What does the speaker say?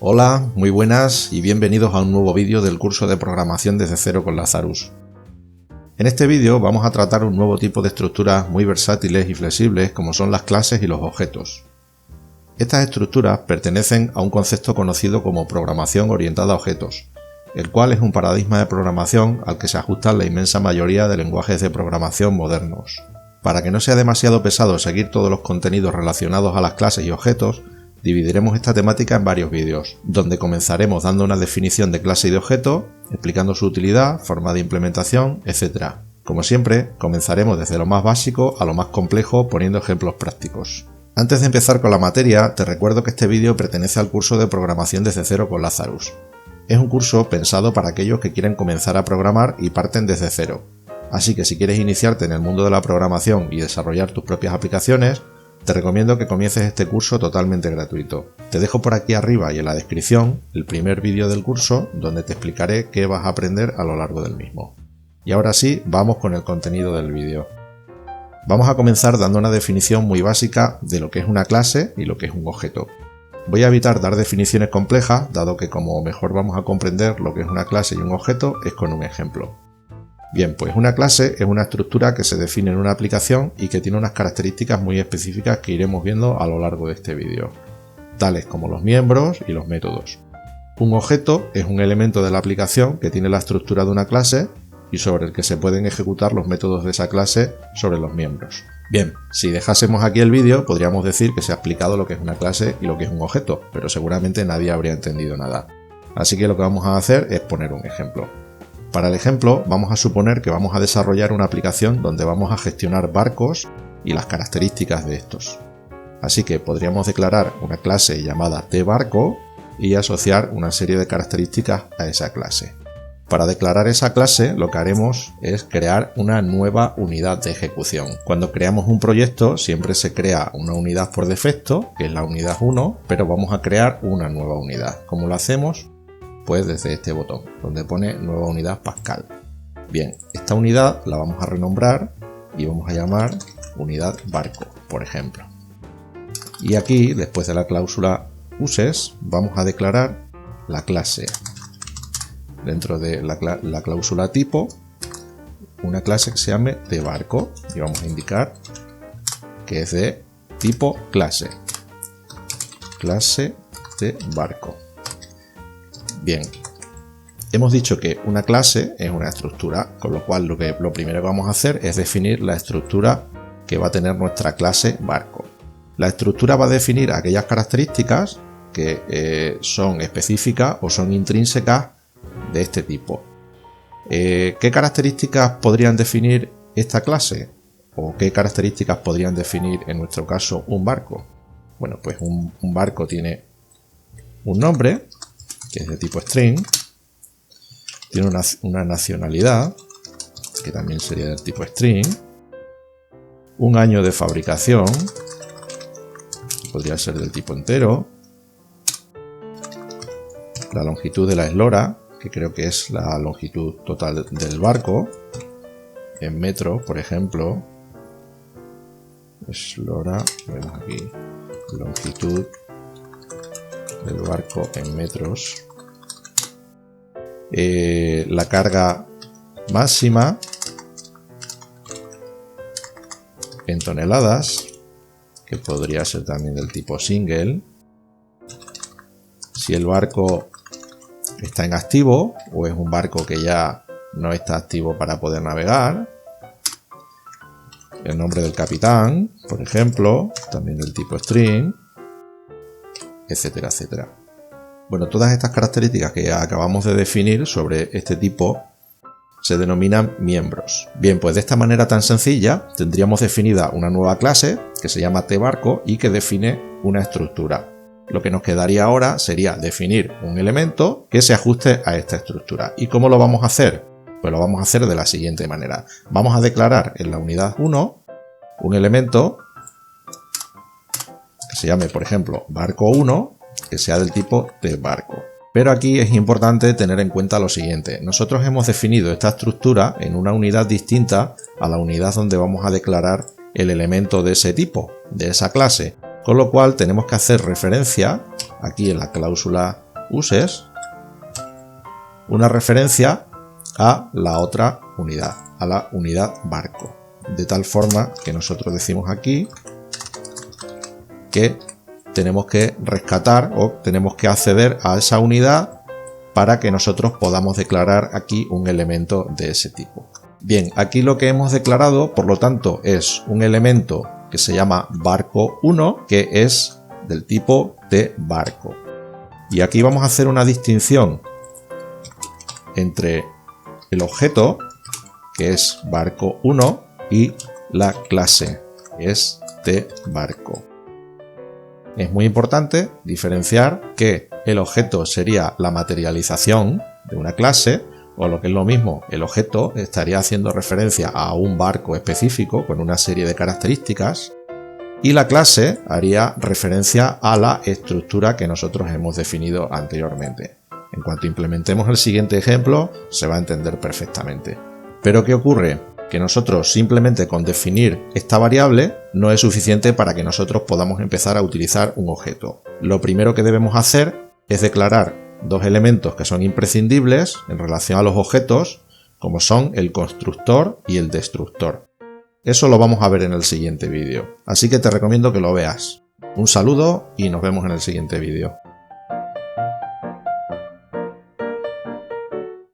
Hola, muy buenas y bienvenidos a un nuevo vídeo del curso de programación desde cero con Lazarus. En este vídeo vamos a tratar un nuevo tipo de estructuras muy versátiles y flexibles como son las clases y los objetos. Estas estructuras pertenecen a un concepto conocido como programación orientada a objetos, el cual es un paradigma de programación al que se ajustan la inmensa mayoría de lenguajes de programación modernos. Para que no sea demasiado pesado seguir todos los contenidos relacionados a las clases y objetos, dividiremos esta temática en varios vídeos, donde comenzaremos dando una definición de clase y de objeto, explicando su utilidad, forma de implementación, etc. Como siempre, comenzaremos desde lo más básico a lo más complejo poniendo ejemplos prácticos. Antes de empezar con la materia, te recuerdo que este vídeo pertenece al curso de programación desde cero con Lazarus. Es un curso pensado para aquellos que quieren comenzar a programar y parten desde cero. Así que si quieres iniciarte en el mundo de la programación y desarrollar tus propias aplicaciones, te recomiendo que comiences este curso totalmente gratuito. Te dejo por aquí arriba y en la descripción el primer vídeo del curso donde te explicaré qué vas a aprender a lo largo del mismo. Y ahora sí, vamos con el contenido del vídeo. Vamos a comenzar dando una definición muy básica de lo que es una clase y lo que es un objeto. Voy a evitar dar definiciones complejas, dado que como mejor vamos a comprender lo que es una clase y un objeto es con un ejemplo. Bien, pues una clase es una estructura que se define en una aplicación y que tiene unas características muy específicas que iremos viendo a lo largo de este vídeo, tales como los miembros y los métodos. Un objeto es un elemento de la aplicación que tiene la estructura de una clase y sobre el que se pueden ejecutar los métodos de esa clase sobre los miembros. Bien, si dejásemos aquí el vídeo podríamos decir que se ha explicado lo que es una clase y lo que es un objeto, pero seguramente nadie habría entendido nada. Así que lo que vamos a hacer es poner un ejemplo. Para el ejemplo, vamos a suponer que vamos a desarrollar una aplicación donde vamos a gestionar barcos y las características de estos. Así que podríamos declarar una clase llamada tBarco y asociar una serie de características a esa clase. Para declarar esa clase, lo que haremos es crear una nueva unidad de ejecución. Cuando creamos un proyecto, siempre se crea una unidad por defecto, que es la unidad 1, pero vamos a crear una nueva unidad. ¿Cómo lo hacemos? Pues desde este botón, donde pone nueva unidad Pascal. Bien, esta unidad la vamos a renombrar y vamos a llamar unidad barco, por ejemplo. Y aquí, después de la cláusula uses, vamos a declarar la clase. Dentro de la cláusula tipo, una clase que se llame tBarco y vamos a indicar que es de tipo clase. Clase tBarco. Bien, hemos dicho que una clase es una estructura, con lo cual lo primero que vamos a hacer es definir la estructura que va a tener nuestra clase barco. La estructura va a definir aquellas características que son específicas o son intrínsecas de este tipo. ¿Qué características podrían definir esta clase? ¿O qué características podrían definir en nuestro caso un barco? Bueno, pues un barco tiene un nombre, que es de tipo string, tiene una nacionalidad, que también sería del tipo string, un año de fabricación, podría ser del tipo entero, la longitud de la eslora, que creo que es la longitud total del barco, en metros, por ejemplo, eslora, vemos aquí, longitud del barco en metros, la carga máxima en toneladas, que podría ser también del tipo single, si el barco está en activo o es un barco que ya no está activo para poder navegar, el nombre del capitán, por ejemplo, también del tipo string, etcétera, etcétera. Bueno, todas estas características que acabamos de definir sobre este tipo se denominan miembros. Bien, pues de esta manera tan sencilla tendríamos definida una nueva clase que se llama tBarco y que define una estructura. Lo que nos quedaría ahora sería definir un elemento que se ajuste a esta estructura. ¿Y cómo lo vamos a hacer? Pues lo vamos a hacer de la siguiente manera. Vamos a declarar en la unidad 1 un elemento que se llame, por ejemplo, barco 1, que sea del tipo tBarco. Pero aquí es importante tener en cuenta lo siguiente. Nosotros hemos definido esta estructura en una unidad distinta a la unidad donde vamos a declarar el elemento de ese tipo, de esa clase. Con lo cual tenemos que hacer referencia aquí en la cláusula uses una referencia a la otra unidad, a la unidad barco. De tal forma que nosotros decimos aquí que tenemos que rescatar o tenemos que acceder a esa unidad para que nosotros podamos declarar aquí un elemento de ese tipo. Bien, aquí lo que hemos declarado, por lo tanto, es un elemento que se llama barco1, que es del tipo de barco. Y aquí vamos a hacer una distinción entre el objeto, que es barco1, y la clase, que es de barco. Es muy importante diferenciar que el objeto sería la materialización de una clase, o lo que es lo mismo, el objeto estaría haciendo referencia a un barco específico con una serie de características, y la clase haría referencia a la estructura que nosotros hemos definido anteriormente. En cuanto implementemos el siguiente ejemplo, se va a entender perfectamente. ¿Pero qué ocurre? Que nosotros simplemente con definir esta variable no es suficiente para que nosotros podamos empezar a utilizar un objeto. Lo primero que debemos hacer es declarar dos elementos que son imprescindibles en relación a los objetos, como son el constructor y el destructor. Eso lo vamos a ver en el siguiente vídeo, así que te recomiendo que lo veas. Un saludo y nos vemos en el siguiente vídeo.